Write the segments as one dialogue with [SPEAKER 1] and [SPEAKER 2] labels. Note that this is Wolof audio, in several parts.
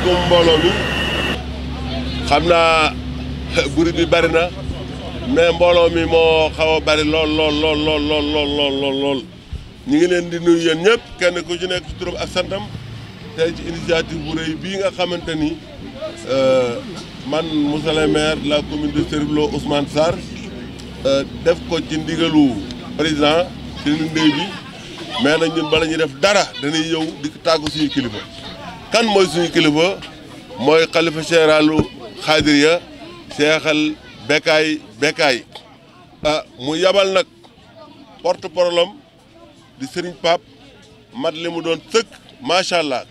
[SPEAKER 1] comme mbooloo mi xam naa buri bi bari na mais mbooloo mi moo xaw a bari lool ñu ngi leen di nuyu yéen ñëpp kenn ku ci nekk ci turam ak santam tey ci initiative bu rëy bii nga xamante ni man monsieur le maire de la commune de Cherif Lo Ousmane Sarr def ko ci ndigalu président Serigne Ndeye bi mais nag ñun bala ñuy def dara dañuy yow di tàggu suñu kilifa kan mooy suñu kilifa mooy xalifa généralu Xaadiriya Seexal Bekaay mu yabal nag porte-parole di Serigne Pape mat li mu doon sëkk macha allah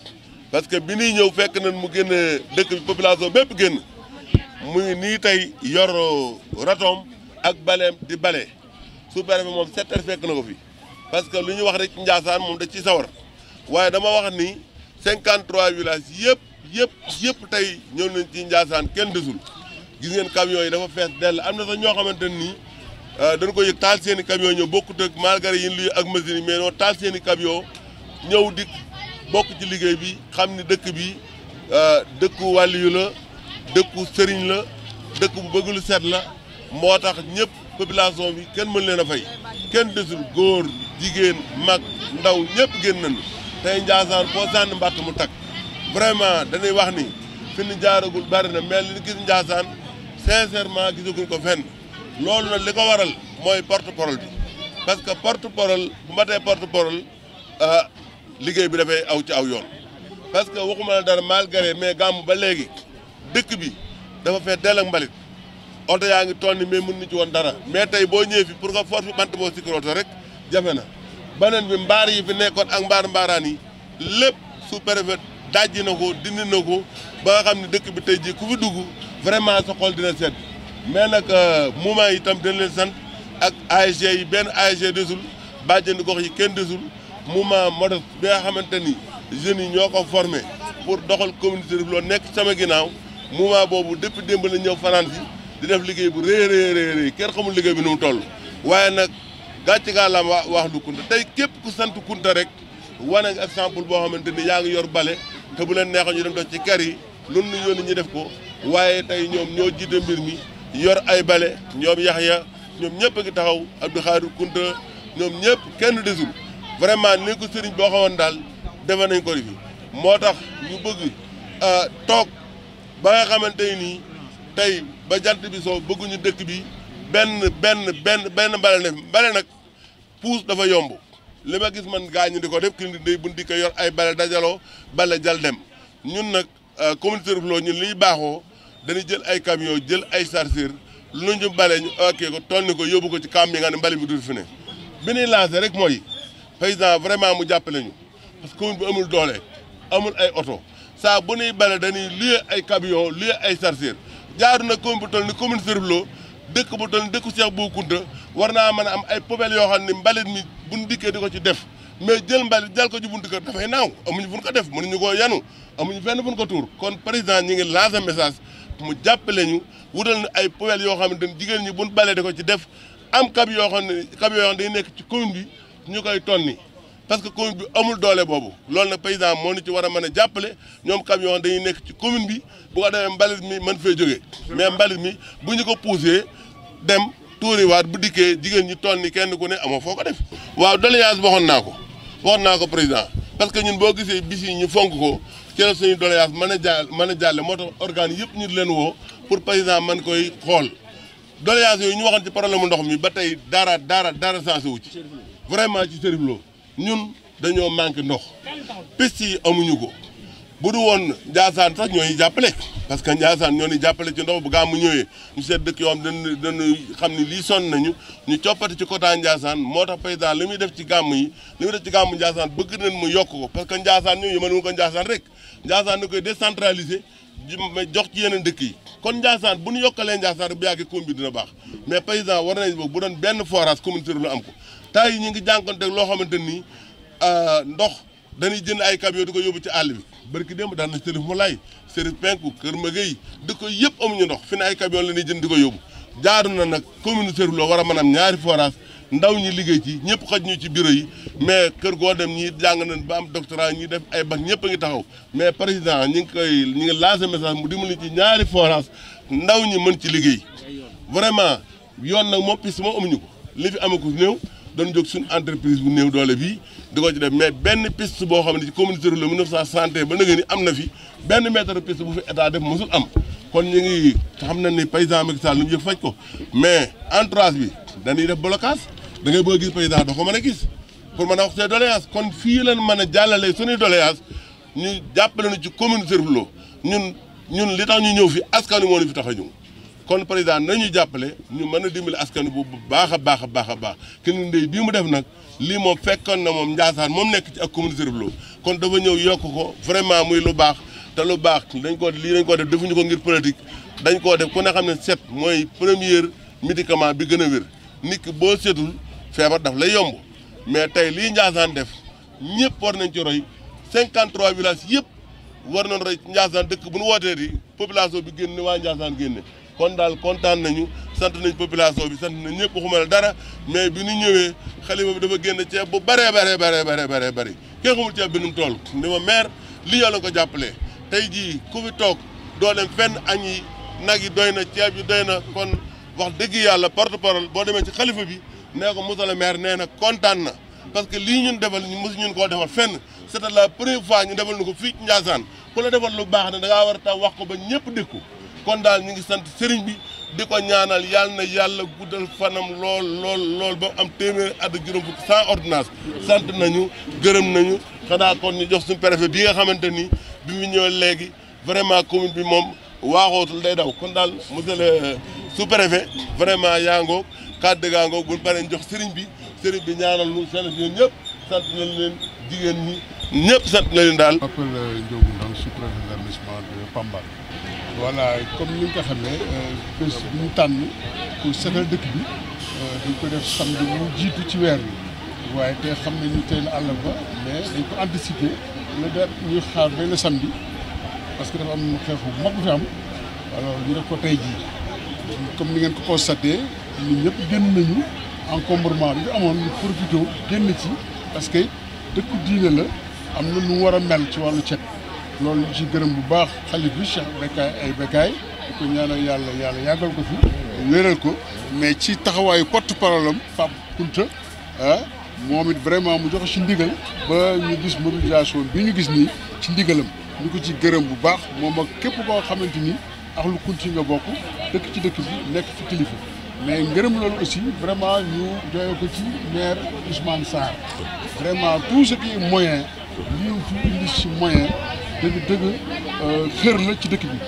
[SPEAKER 1] parce que bi ñuy ñëw fekk nañ mu génn dëkk bi population bépp génn mu ngi nii tey yor ratom ak baleem di bale sous-préfet moom 7 heures fekk na ko fi parce que lu ñu wax rek Ndiassane moom da ciy sawar waaye dama wax ni 53 villages yëpp tey ñëw nañ ci Ndiassane kenn desul gis ngeen camions yi dafa fees dell am na sax ñoo xamante nii dañ ko yëg taal seen i camion ñëw bokkut ak malgré yi luy ak machine yi mais noo taal seen i camion ñëw di bokk ci liggéey bi xam ni dëkk bi dëkku wàlliyu la dëkku sëriñ la dëkk bu bëgg lu set la moo tax ñëpp population bi kenn mën leen a fay kenn desul góor jigéen mag ndaw ñëpp génn nañu tey Ndiassane foo sànni mbàtt mu takk vraiment dañuy wax ni fi ñu jaaragul bari na mais li ñu gis Ndiassane sincèrement gisaguñ ko fenn loolu nag li ko waral mooy porte-parole bi parce que porte-parole bu matee porte-parole liggéey bi dafay aw ci aw yoon parce que waxuma la dara malgré mais gàmm ba léegi dëkk bi dafa fee dell ak mbalit oto yaa ngi toll ni mais mën ni ci woon dara mais tey boo ñëwee fi pour nga force fi bant boo sikir oto rek jafe na beneen bi mbaar yi fi nekkoon ak mbaaraan yi lépp sous-préfet dajji na ko dindi na ko ba nga xam ne dëkk bi tey jii ku fi dugg vraiment sa xol dina sedd mais nag moment yi itam dañ leen sant ak ASG yi benn ASG desul bàjjenu gox yi kenn desul moment modeste bi nga xamante ni jeunes yi ñoo ko formé pour doxal communauté bi loo nekk sama ginnaaw moment boobu depuis démb la ñëw fanaan si di def liggéey bu rëy kenn xamul liggéey bi nu mu toll waaye nag gàcce gaa la wax lu Kunta tey képp ku sant Kunta rek wane nga exemple boo xamante ni yaa ngi yor bale te bu leen neexoon ñu dem dox ci kër yi lu nu yónni ñu def ko waaye tey ñoom ñoo jiite mbir mi yor ay bale ñoom Yaxya ñoom ñëpp a ngi taxaw Abdou Khadir Kunta ñoom ñëpp kenn desul vraiment ni ko sëriñ boo xamoon daal defe nañ ko fi moo tax ñu bëgg toog ba nga xamante nii tey ba jant bi soo bëgguñu dëkk bi benn bale ne bale nag puus dafa yomb li ma gis man gaa ñu di ko def ki day buñ di ko yor ay bale dajaloo bale jal dem ñun nag communauté Cherif Lo ñun liy baaxoo dañuy jël ay camion jël ay chargeur lu ñu bale ñu ok ko toll ni ko yóbbu ko ci camp bi nga ne mbali bi du fi ne bi ñuy lancé rek mooy président vraiment mu jàppale ñu parce que commune bi amul doole amul ay oto saa bu ñuy bale dañuy louer ay camion louer ay chargeur jaaru na commune bu toll ni commune Cherif Lo dëkk bu toll ni dëkku Cheikh Bou Kounta war naa mën a am ay poubelles yoo xam ne mbalit mi buñ dikkee di ko ci def mais jël mbalit jël ko ci buntu kër dafay naaw amuñu fu ñu ko def mënuñu koo yanu amuñu fenn fu ñu ko tuur kon président ñi ngi lancer message mu jàppale ñu wutal ni ay poubelles yoo xamante ni jigéen ñi buñ balee di ko ci def am camion yoo xam ne day nekk ci commune bi ñu koy tonni parce que commune bi amul doole boobu loolu nag président moo ñu ci war a mën a jàppale ñoom camion dañuy nekk ci commune bi bu ko defee mbalit mi mën fee jógee mais mbalit mi bu ñu ko poussé dem tuuriwaat bu dikkee jigéen ñi toll ni kenn ku ne amoo foo ko def. waaw doléance waxoon naa ko président parce que ñun boo gisee bis yi ñu fonk ko ci la suñu doléance mën a jàlle moo tax organes yëpp ñu di leen woo pour président man koy xool doléance yooyu ñu waxoon ci problème mu ndox mi ba tey dara sensé wu ci vraiment ci Cherif Lo ñun dañoo manqué ndox piste yi amuñu ko bu du woon Ndiassane sax ñooñu jàppale parce que Ndiassane ñoo ñu jàppale ci ndox bu gàmmu ñëwee ñu seet dëkk yoo xam dañu xam ni lii sonn nañu ñu coppati ci côté Ndiassane moo tax président li muy def ci gàmm yi li muy def ci gàmmu Ndiassane bëgg nañ mu yokk ko parce que Ndiassane ñoom yëmanu ko Ndiassane rek Ndiassane ni koy décentraliser jox ci yeneen dëkk yi kon Ndiassane bu ñu yokkalee Ndiassane bu yàggee commune bi dina baax mais président war nañ boog bu doon benn forage commune Cherif Lo am ko tay yi ñu ngi jànkonteeg loo xamante ni ndox dañuy jënd ay camion di ko yóbbu ci àll bi barki démb daan na Cherif Moulay Cherif Penku Kër Magueye dëkk yëpp amuñu ndox fi ne ay camion la ñuy jënd di ko yóbbu jaaru na nag commune Cherif Lo war a mën a am ñaari forage ndaw ñi liggéey ci ñëpp xaj ñu ci bureau yi mais kër goo dem ñi jàng nañ ba am doctorat ñi def ay bac ñëpp a ngi taxaw mais président ñi ngi lancé message mu dimbali ci ñaari forage ndaw ñi mën ci liggéey vraiment yoon nag moom piste moom amuñu ko li fi amee ko néew doon jóg suñu entreprise bu néew doole bii di ko ci def mais benn piste boo xam ne ci commune rurale 1960 ba nga ni am na fi benn mètre piste bu fi état def mosul am kon ñu ngi xam na ni paysan Macky Sall lu mu yëg faj ko mais entourage bi dañuy def blocage da ngay bëgg gis paysan doo ko mën a gis pour mën a wax say doléance kon fii leen mën a jàllale suñuy doléance ñu jàppale nu ci commune rurale ñun li tax ñu ñëw fi askan wi moo ñu fi tax a ñëw kon président nañu jàppale ñu mën a dimbali askan bu baax a baax a baax a baax ki nu ndey bii mu def nag lii moom fekkoon na moom Ndiassane moom nekk ci ak commune rurale kon dafa ñëw yokk ko vraiment muy lu baax te lu baax dañ ko def defuñu ko ngir politique dañ koo def ku ne xam ne set mooy premier médicament bi gën a wér nit ki boo setul feebar daf lay yomb mais tey lii Ndiassane def ñëpp war nañ ci roy 53 villages yëpp war nañ roy Ndiassane dëkk bu nu wootee di population bi génn waa Ndiassane génne kon daal kontaan nañu sant nañ population bi sant nañ ñëpp waxuma la dara mais bi ñu ñëwee xalifa bi dafa génn ceeb bu bëree bëri kenn xamul ceeb bi nu mu toll ni ma maire lii yàlla ko jàppalee tey jii ku fi toog doo dem fenn añ yi nag yi doy na ceeb yi doy na kon wax dëgg yàlla porte parole boo demee ci xalifa bi nee ko monsieur le maire nee na kontaan na parce que lii ñun defal ñu mosu ñun koo defal fenn c'était la première fois ñu defal na ko fii ci Ndiassane ku la defal lu baax ne da ngaa war a tax wax ko ba ñëpp dégg ko kon daal ñu ngi sant sëriñ bi di ko ñaanal yàlla na yàlla guddal fanam lool ba am téeméer at ak juróom fukk sans ordonnance sant nañu gërëm nañu xanaa kon ñu jox suñu préfet bi nga xamante ni bi mu ñëwee léegi vraiment commune bi moom waaxootul day daw kon daal monsieur le sous-préfet vraiment yaa ngoog kàddu gaa ngoog bu ñu paree jox sëriñ bi ñaanal ñu seen ñun ñëpp sant nañ leen jigéen ñi ñëpp sant na leen daal.
[SPEAKER 2] Je m'appelle Ndiogou Ndong, sous-préfet de l'arrondissement de Pambal. Voilà comme ni nga ko xamee bés bi ñu tànn pour setal dëkk bi dañ ko def samedi mu jiitu ci weer bi waaye te xam nañu tey la àllarba mais dañ ko anticiper la def ñuy xaar ba le samedi parce que dafa am xeex bu mag bu fi am alors ñu def ko tey jii comme ni ngeen ko constaté ñun ñëpp génn nañu encombrement bi amoon ñu profité génn ci parce que dëkku diine la am na nu war a mel ci wàllu cet loolu ñu ci gërëm bu baax xalif bi Cheikh Bécaye di ko ñaanal yàlla yàggal ko fi wéral ko mais ci taxawaayu porte-parole am Pape Kounta moom it vraiment mu joxe ci ndigal ba ñu gis mobilisation bi ñu gis nii ci ndigalam ñu ko ci gërëm bu baax moom ak képp koo xamante ni ak lu kunti nga bokk dëkk ci dëkk bi nekk fi kilifa mais ngërëm loolu aussi vraiment ñu doyoo ko ci maire Ousmane Sarr vraiment tout ce qui est moyen lii fi indi ci moyen dëgg xër la ci dëkk bi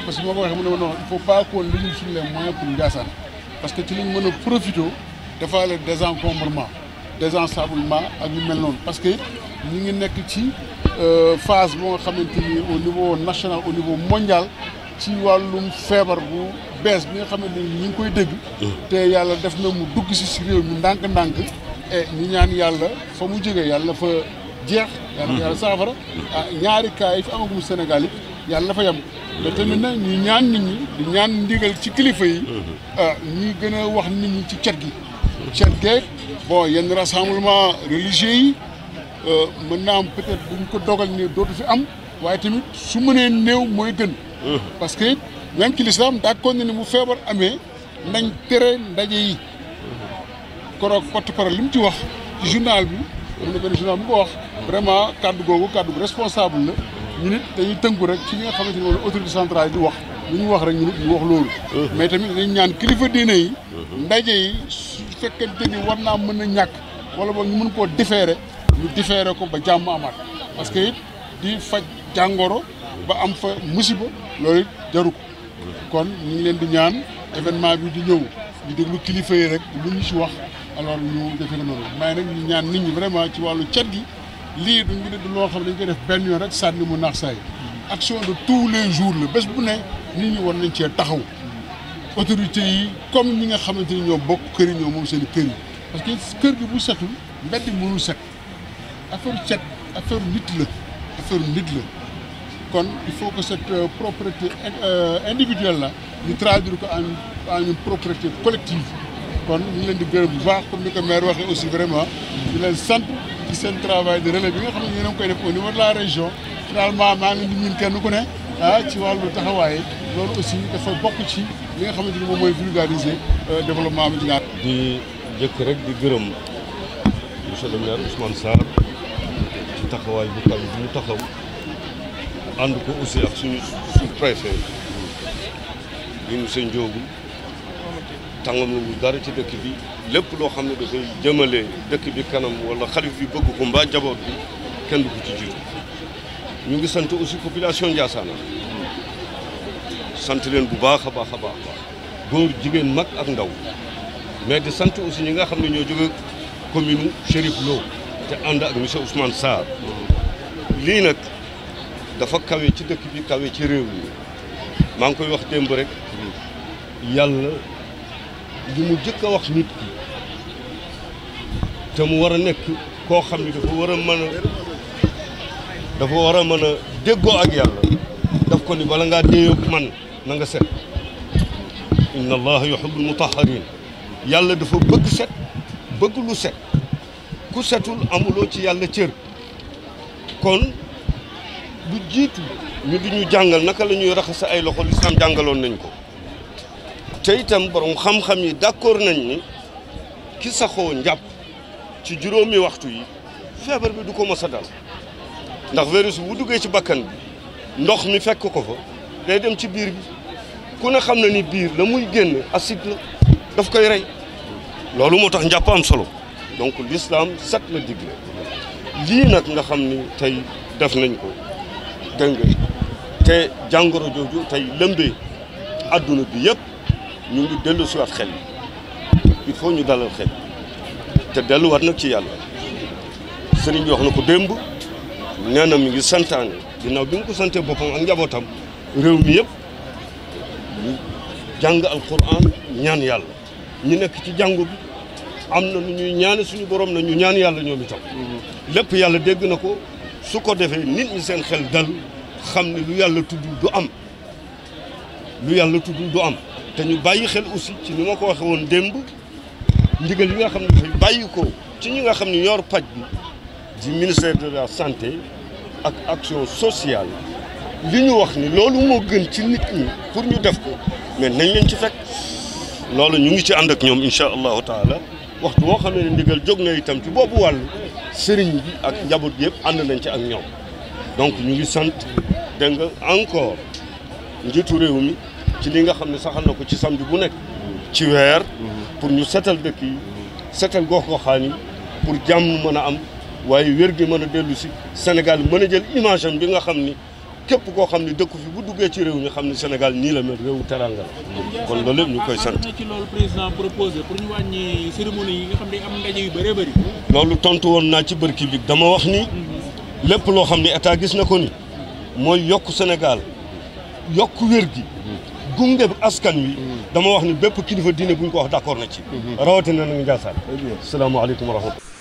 [SPEAKER 2] parce que moo ko waxee mu ne ma non il faut pas qu'on limite sur les moyens pour Ndiassane parce que ci lañ mën a profité defaale désencombrement désensablement ak yu mel noonu parce que ñu ngi nekk ci phase boo nga xamante ni au niveau national au niveau mondial ci wàllum feebar bu bees bi nga xamante ni ñi ngi koy dégg te yàlla def na mu dugg si réew mi ndànk-ndànk et ñu ñaan yàlla fa mu jógee yàlla fa jeex yàlla saafara ñaari cas yi fi amagum Sénégal yi yàlla dafa yem te tamit nag ñu ñaan nit ñi di ñaan ndigal ci kilifa yi ñuy gën a wax nit ñi ci cet geeg bon yenn rassemblement religieux yi mën naa am peut-être buñ ko dogal ni dootu fi am waaye tamit su mënee néew mooy gën parce que même ci l'islam d'accord na ni mu feebar amee nañ tere ndaje yi koroog porte-parole li mu ci wax ci journal bi am na benn journal bu ko wax vraiment kàddu googu kàddu gu responsable la ñu nit dañuy tënku rek ci li nga xamante ni moom la autorité centrale di wax lu ñu wax rek ñu nit ñu wax loolu mais tamit dañ ñaan kilifa diine yi ndaje yi su fekkente ni war naa mën a ñàkk wala boog ñu mën koo différer ñu différer ko ba jàmm amaat parce que it di faj jàngoro ba am fa musiba loolu it jaru ko kon ñu ngi leen di ñaan événement bi di ñëw di déglu kilifa yi rek lu ñu si wax alors ñu defee ko noonu mais nag ñu ñaan nit ñi vraiment ci wàllu cet gi lii du loo xam ne dañ koy def benn yoon rek sànni mu naax saay action de tous les jours la bés bu ne nit ñi war nañ cee taxaw autorités yi comme ñi nga xamante ni ñoo bokk kër yi ñoo moom seen kër yi parce que kër gi bu setul mbedd mënul set affaire cet affaire nit la kon il faut que cette propriété individuelle là ñu traduire ko en une propriété collective kon ñu ngi leen di gërëm bu baax comme ni ko maire waxee aussi vraiment di leen sant ci seen travail de relais bi nga xam ne yéen a ngi koy def au niveau de la région finalement maa ngi leen di ñun kenn ku ne ci wàllu taxawaay loolu aussi dafa bokk ci li nga xamante ni moom mooy vulgariser développement bi
[SPEAKER 3] di jëkk rek di gërëm monsieur le maire Ousmane Sarr ci taxawaay bu kaw bi mu taxaw ànd ko aussi ak suñu sous-préfet di monsieur Ndiogou tàngam lu dara ci dëkk bi lépp loo xam ne dafay jëmale dëkk bi kanam wala xalif bi bëgg ko mbaa jaboot bi kenn du ko ci jiitu ñu ngi sant aussi population Ndiassane sant leen bu baax a baax a baax góor jigéen mag ak ndaw mais di sant aussi ñi nga xam ne ñoo jóge commune Chérif Lo te ànd ak monsieur Ousmane Sarr lii nag dafa kawe ci dëkk bi kawe ci réew mi maa ngi koy wax démb rek yàlla li mu jëkk a wax nit ki te mu war a nekk koo xam ne dafa war a mën a déggoo ak yàlla daf ko ni bala ngaa déeyoo man na nga set inna allaha yuhibbul mutahharin yàlla dafa bëgg set bëgg lu set ku setul amuloo ci yàlla cër kon lu jiitu ñu di ñu jàngal naka la ñuy raxas ay loxo lislaam jàngaloon nañ ko te itam borom xam-xam yi d'accord nañ ni ki saxoo njàpp ci juróomi waxtu yi feebar bi du ko mos a dal ndax virus bu duggee ci bakkan bi ndox mi fekk ko fa day dem ci biir bi ku ne xam na ni biir la muy génn acide la daf koy rey loolu moo tax njàpp am solo donc l'islam set la digle lii nag nga xam ni tey def nañ ko dégg nga te jàngoro jooju tey lëmbee adduna bi yëpp ñu ngi dellu siwaat xel yi il faut ñu dalal xel te delluwaat nag ci yàlla sëriñ bi wax na ko démb nee na mi ngi santaane ginnaaw bi mu ko santee boppam ak njabootam réew mi yëpp ñu jàng alquran ñaan yàlla ñu nekk ci jàngu bi am na nu ñuy ñaane suñu borom na ñu ñaan yàlla ñoom itam lépp yàlla dégg na ko su ko defee nit ñi seen xel dal xam ne lu yàlla tuddul du am lu yàlla tuddul du am te ñu bàyyi xel aussi ci ni ma ko waxee woon démb ndigal yi nga xam ne dafay bàyyi ko ci ñi nga xam ne yor paj bi di ministère de la santé ak action sociale li ñu wax ni loolu moo gën ci nit ñi pour ñu def ko mais nañ leen ci fekk loolu ñu ngi ci ànd ak ñoom incha allahu taala waxtu boo xam ne ndigal jóg na itam ci boobu wàllu sëriñ bi ak njaboot gi yëpp ànd nañ ci ak ñoom donc ñu ngi sant dégg nga encore njiitu réew mi ci li nga xam ne saxal na ko ci samedi bu nekk ci weer pour ñu setal dëkk yi setal gox-goxaan yi pour jàmm mën a am waaye wér gi mën a dellu si Sénégal mën a jël image am bi nga xam ni képp koo xam ni dëkku fi bu duggee ci réew mi xam ni Sénégal nii la mel réewu teranga la kon loolu lépp ñu koy sant.
[SPEAKER 4] ci loolu président proposé pour ñu wàññi cérémonie yi nga xam ne am ndaje yu bëree bëri.
[SPEAKER 3] loolu tontu woon naa ci bërki bi dama wax ni lépp loo xam ne état gis na ko ni mooy yokk Sénégal yokk wér gi gunge askan wi dama wax ni bépp kilifa diine bu ñu ko wax d'accord na ci rawatina na nga Ndiassane. salaamaaleykum wa rahmatulah.